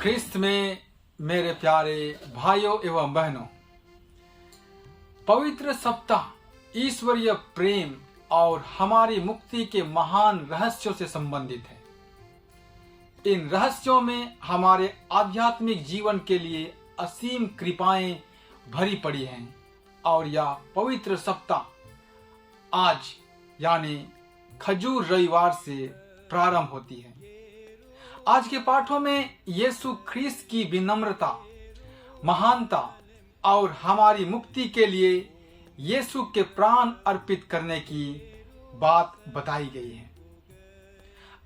ख्रिस्त में मेरे प्यारे भाइयों एवं बहनों, पवित्र सप्ताह ईश्वरीय प्रेम और हमारी मुक्ति के महान रहस्यों से संबंधित है। इन रहस्यों में हमारे आध्यात्मिक जीवन के लिए असीम कृपाएं भरी पड़ी हैं और यह पवित्र सप्ताह आज यानी खजूर रविवार से प्रारंभ होती है। आज के पाठों में यीशु ख्रिस्त की विनम्रता, महानता और हमारी मुक्ति के लिए यीशु के प्राण अर्पित करने की बात बताई गई है।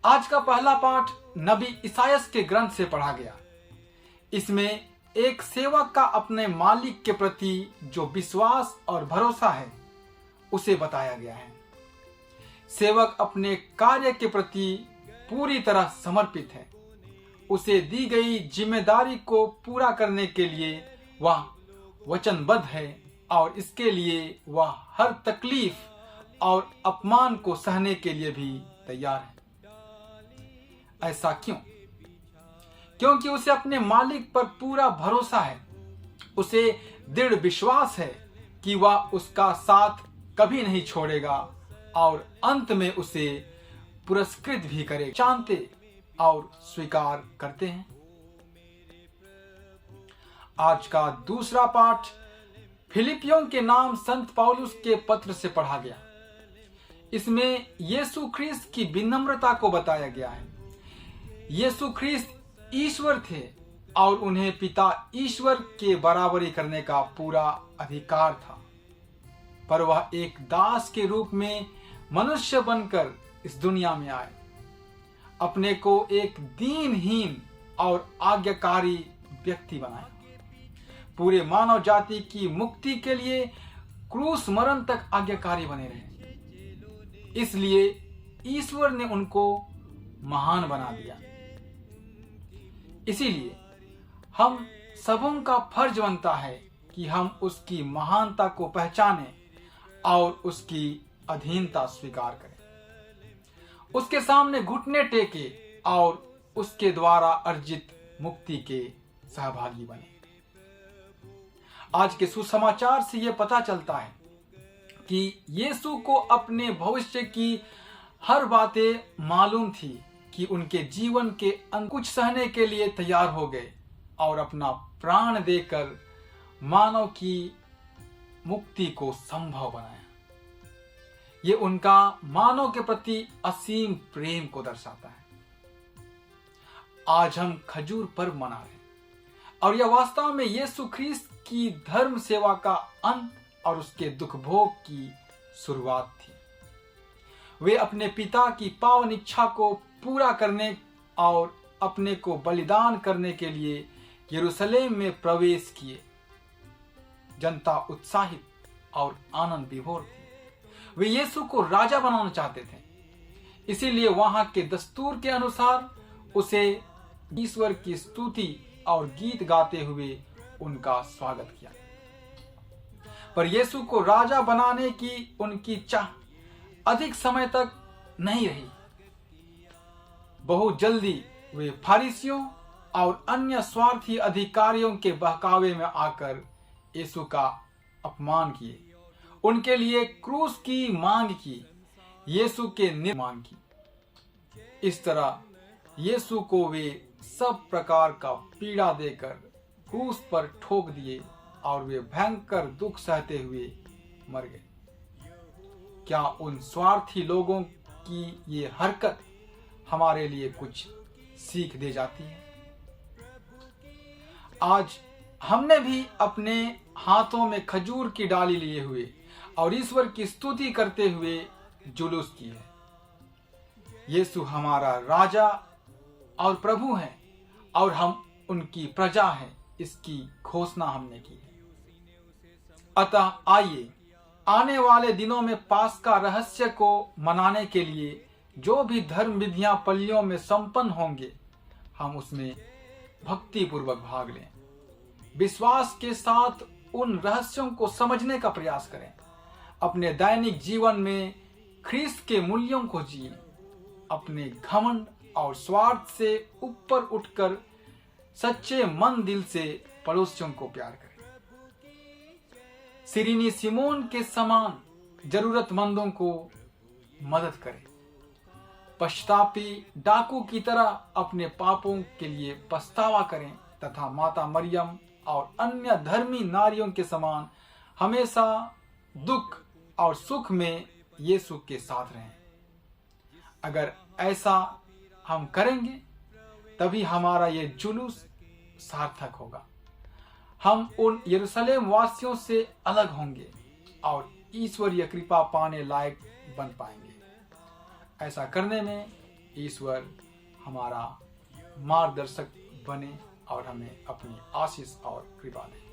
आज का पहला पाठ नबी इसायास के ग्रंथ से पढ़ा गया। इसमें एक सेवक का अपने मालिक के प्रति जो विश्वास और भरोसा है उसे बताया गया है। सेवक अपने कार्य के प्रति पूरी तरह समर्पित है। उसे दी गई जिम्मेदारी को पूरा करने के लिए वह वचनबद्ध है और इसके लिए वह हर तकलीफ और अपमान को सहने के लिए भी तैयार है। ऐसा क्यों? क्योंकि उसे अपने मालिक पर पूरा भरोसा है। उसे दृढ़ विश्वास है कि वह उसका साथ कभी नहीं छोड़ेगा और अंत में उसे पुरस्कृत भी करे। जानते और स्वीकार करते हैं। आज का दूसरा पाठ फिलिपियों के नाम संत पौलुस के पत्र से पढ़ा गया। इसमें यीशु ख्रिस्त की विनम्रता को बताया गया है। यीशु ख्रिस्त ईश्वर थे और उन्हें पिता ईश्वर के बराबरी करने का पूरा अधिकार था, पर वह एक दास के रूप में मनुष्य बनकर इस दुनिया में आए। अपने को एक दीनहीन और आज्ञाकारी व्यक्ति बनाए। पूरे मानव जाति की मुक्ति के लिए क्रूस मरण तक आज्ञाकारी बने रहे। इसलिए ईश्वर ने उनको महान बना दिया। इसीलिए हम सबों का फर्ज बनता है कि हम उसकी महानता को पहचानें और उसकी अधीनता स्वीकार करें, उसके सामने घुटने टेके और उसके द्वारा अर्जित मुक्ति के सहभागी बने। आज के सुसमाचार से यह पता चलता है कि यीशु को अपने भविष्य की हर बातें मालूम थी कि उनके जीवन के कुछ सहने के लिए तैयार हो गए और अपना प्राण देकर मानव की मुक्ति को संभव बनाया। ये उनका मानव के प्रति असीम प्रेम को दर्शाता है। आज हम खजूर पर्व मना रहे हैं और यह वास्तव में यीशु ख्रिस्त की धर्म सेवा का अंत और उसके दुख भोग की शुरुआत थी। वे अपने पिता की पावन इच्छा को पूरा करने और अपने को बलिदान करने के लिए यरूशलेम में प्रवेश किए। जनता उत्साहित और आनंद विभोर थी। वे यीशु को राजा बनाना चाहते थे। इसीलिए वहां के दस्तूर के अनुसार उसे ईश्वर की स्तुति और गीत गाते हुए उनका स्वागत किया। पर यीशु को राजा बनाने की उनकी चाह अधिक समय तक नहीं रही। बहुत जल्दी वे फरीसियों और अन्य स्वार्थी अधिकारियों के बहकावे में आकर यीशु का अपमान किए, उनके लिए क्रूस की मांग की, यीशु के मांग की। इस तरह यीशु को वे सब प्रकार का पीड़ा देकर क्रूस पर ठोक दिए और वे भयंकर दुख सहते हुए मर गए। क्या उन स्वार्थी लोगों की ये हरकत हमारे लिए कुछ सीख दे जाती है? आज हमने भी अपने हाथों में खजूर की डाली लिए हुए और ईश्वर की स्तुति करते हुए जुलूस की है। यीशु हमारा राजा और प्रभु है और हम उनकी प्रजा हैं, इसकी घोषणा हमने की है। अतः आइए आने वाले दिनों में पास्का रहस्य को मनाने के लिए जो भी धर्म विधियां पल्लियों में संपन्न होंगे, हम उसमें भक्ति पूर्वक भाग लें। विश्वास के साथ उन रहस्यों को समझने का प्रयास करें। अपने दैनिक जीवन में ख्रिस्त के मूल्यों को जिए। अपने घमंड और स्वार्थ से ऊपर उठकर सच्चे मन दिल से पड़ोसियों को प्यार करें। सिरिनी सिमोन के समान जरूरतमंदों को मदद करें। पश्चातापी डाकू की तरह अपने पापों के लिए पछतावा करें तथा माता मरियम और अन्य धर्मी नारियों के समान हमेशा दुख और सुख में यीशु के साथ रहें। अगर ऐसा हम करेंगे तभी हमारा ये जुलूस सार्थक होगा। हम उन यरूशलेम वासियों से अलग होंगे और ईश्वरीय कृपा पाने लायक बन पाएंगे। ऐसा करने में ईश्वर हमारा मार्गदर्शक बने और हमें अपनी आशीष और कृपा दें।